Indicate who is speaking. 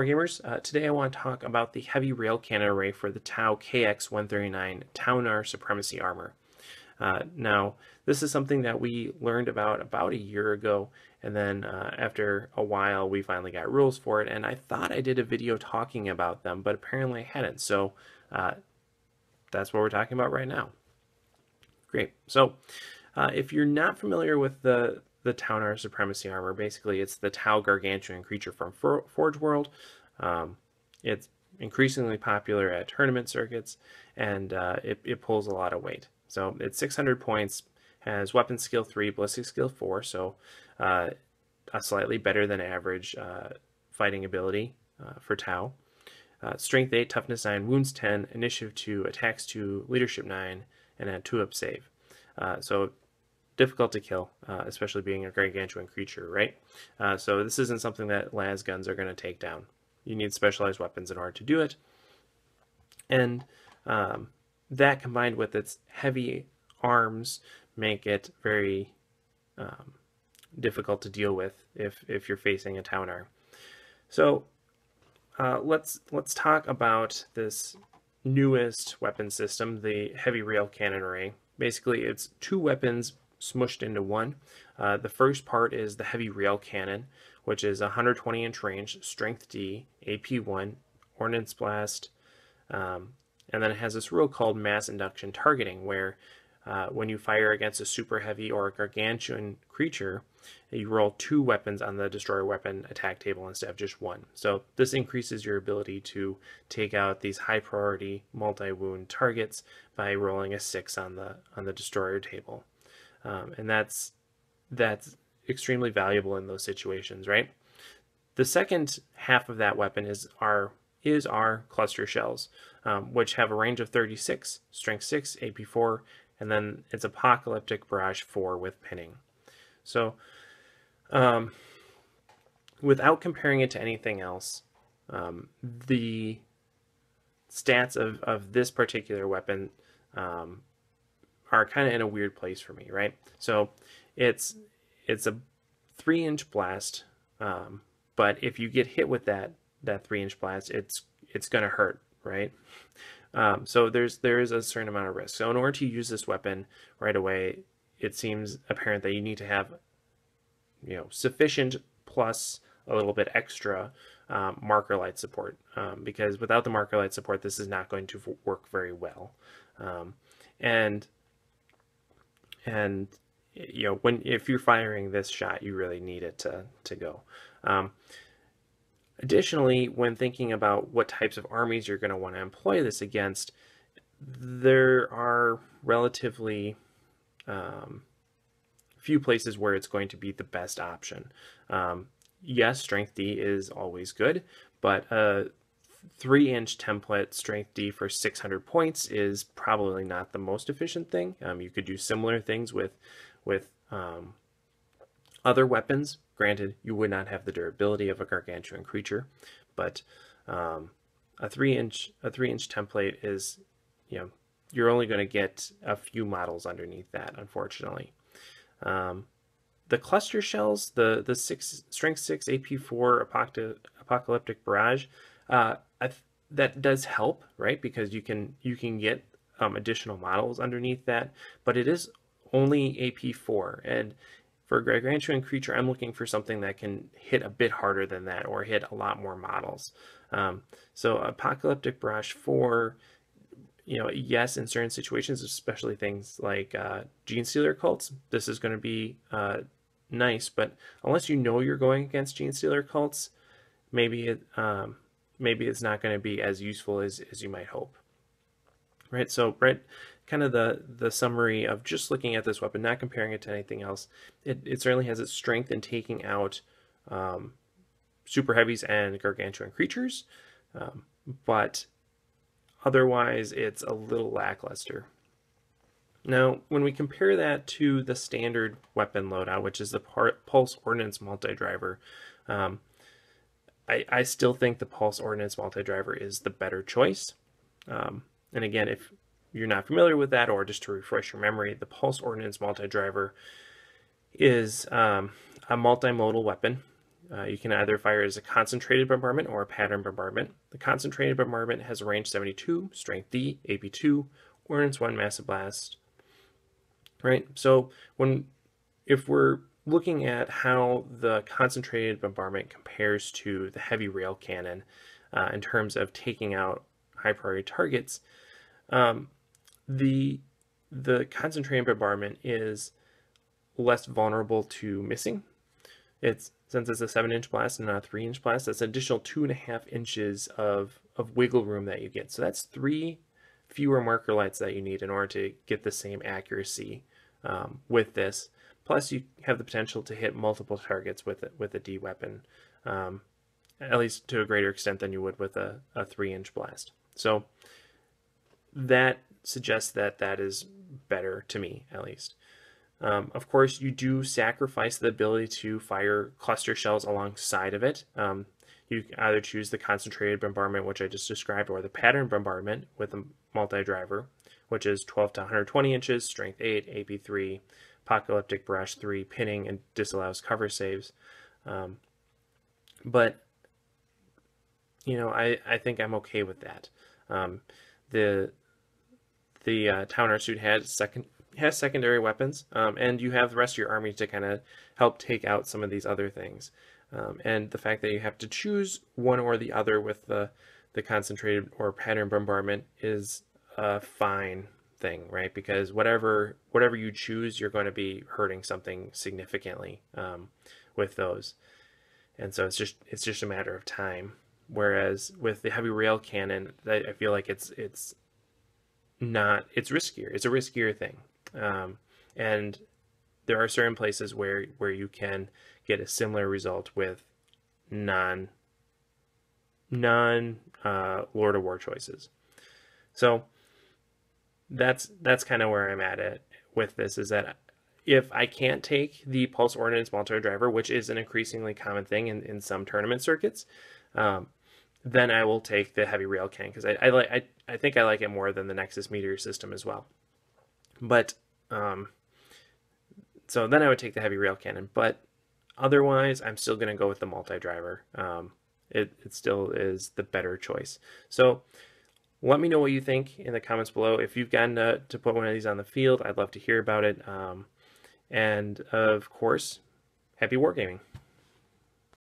Speaker 1: Wargamers. Today I want to talk about the heavy rail cannon array for the Tau KX-139 Ta'unar Supremacy Armor. Now, this is something that we learned about a year ago, and then after a while we finally got rules for it, and I thought I did a video talking about them, but apparently I hadn't, so that's what we're talking about right now. Great. So if you're not familiar with the Ta'unar Supremacy Armor, basically it's the Tau gargantuan creature from forgeworld. It's increasingly popular at tournament circuits, and it pulls a lot of weight. So it's 600 points, has weapon skill 3, ballistic skill 4, so a slightly better than average fighting ability for Tau. Strength 8, toughness 9, wounds 10, initiative 2, attacks 2, leadership 9, and a 2-up save. So difficult to kill, especially being a gargantuan creature, right? So this isn't something that las guns are going to take down. You need specialized weapons in order to do it. And that combined with its heavy arms make it very difficult to deal with if you're facing a Ta'unar. So let's talk about this newest weapon system, the heavy rail cannon array. Basically, it's 2 weapons smushed into one. The first part is the heavy rail cannon, which is 120-inch range, strength D, AP 1, ordnance blast, and then it has this rule called mass induction targeting, where when you fire against a super heavy or a gargantuan creature, you roll 2 weapons on the destroyer weapon attack table instead of just 1. So this increases your ability to take out these high priority multi-wound targets by rolling a 6 on the destroyer table, and that's extremely valuable in those situations, right? The second half of that weapon is our cluster shells, which have a range of 36, strength 6, AP 4, and then it's apocalyptic barrage 4 with pinning. So without comparing it to anything else, the stats of this particular weapon are kind of in a weird place for me, right? So it's a 3-inch blast, but if you get hit with that 3-inch blast, it's going to hurt, right? So there is a certain amount of risk. So in order to use this weapon right away, it seems apparent that you need to have, sufficient plus a little bit extra marker light support, because without the marker light support, this is not going to work very well. And if you're firing this shot, you really need it to go. Additionally, when thinking about what types of armies you're going to want to employ this against, there are relatively few places where it's going to be the best option. Yes, strength D is always good, but a 3-inch template strength D for 600 points is probably not the most efficient thing. You could do similar things with other weapons. Granted, you would not have the durability of a gargantuan creature, but a 3-inch template is, you're only going to get a few models underneath that, unfortunately. The cluster shells, the strength 6 AP 4 apocalyptic barrage, that does help, right? Because you can get additional models underneath that, but it is only AP 4, and for a gargantuan creature, I'm looking for something that can hit a bit harder than that, or hit a lot more models. So apocalyptic barrage 4, yes, in certain situations, especially things like gene stealer cults, this is going to be nice, but unless you're going against gene stealer cults, maybe it's not going to be as useful as you might hope, right? So kind of the summary of just looking at this weapon, not comparing it to anything else, it certainly has its strength in taking out super heavies and gargantuan creatures, but otherwise it's a little lackluster. Now, when we compare that to the standard weapon loadout, which is the Pulse Ordnance Multi-Driver, I still think the Pulse Ordnance Multi-Driver is the better choice. And again, if you're not familiar with that, or just to refresh your memory, the Pulse Ordnance Multi-Driver is a multimodal weapon. You can either fire as a concentrated bombardment or a pattern bombardment. The concentrated bombardment has a range 72, strength D, AP 2, ordnance 1, massive blast. Right. So if we're looking at how the concentrated bombardment compares to the heavy rail cannon in terms of taking out high priority targets, the concentrated bombardment is less vulnerable to missing. Since it's a 7-inch blast and not a 3-inch blast, that's an additional 2.5 inches of wiggle room that you get. So that's 3 fewer marker lights that you need in order to get the same accuracy with this. Plus, you have the potential to hit multiple targets with a D weapon, at least to a greater extent than you would with a 3-inch blast. So that suggests that is better to me, at least. Of course, you do sacrifice the ability to fire cluster shells alongside of it. You either choose the concentrated bombardment, which I just described, or the pattern bombardment with a multi-driver, which is 12 to 120 inches, strength 8, AP 3, apocalyptic brush 3, pinning, and disallows cover saves. But you know, I think I'm okay with that. The Ta'unar suit has secondary weapons, and you have the rest of your army to kind of help take out some of these other things. And the fact that you have to choose one or the other with the concentrated or pattern bombardment is a fine thing, right? Because whatever you choose, you're going to be hurting something significantly with those, and so it's just a matter of time. Whereas with the heavy rail cannon, I feel like it's riskier. It's a riskier thing. And there are certain places where you can get a similar result with non Lord of War choices. So that's kind of where I'm at it with this, is that if I can't take the pulse ordnance multi-driver, which is an increasingly common thing in some tournament circuits, then I will take the heavy rail cannon, because I think I like it more than the Nexus meteor system as well. But so then I would take the heavy rail cannon, but otherwise I'm still going to go with the multi-driver. It still is the better choice. So let me know what you think in the comments below. If you've gotten to put one of these on the field, I'd love to hear about it. And of course, happy wargaming.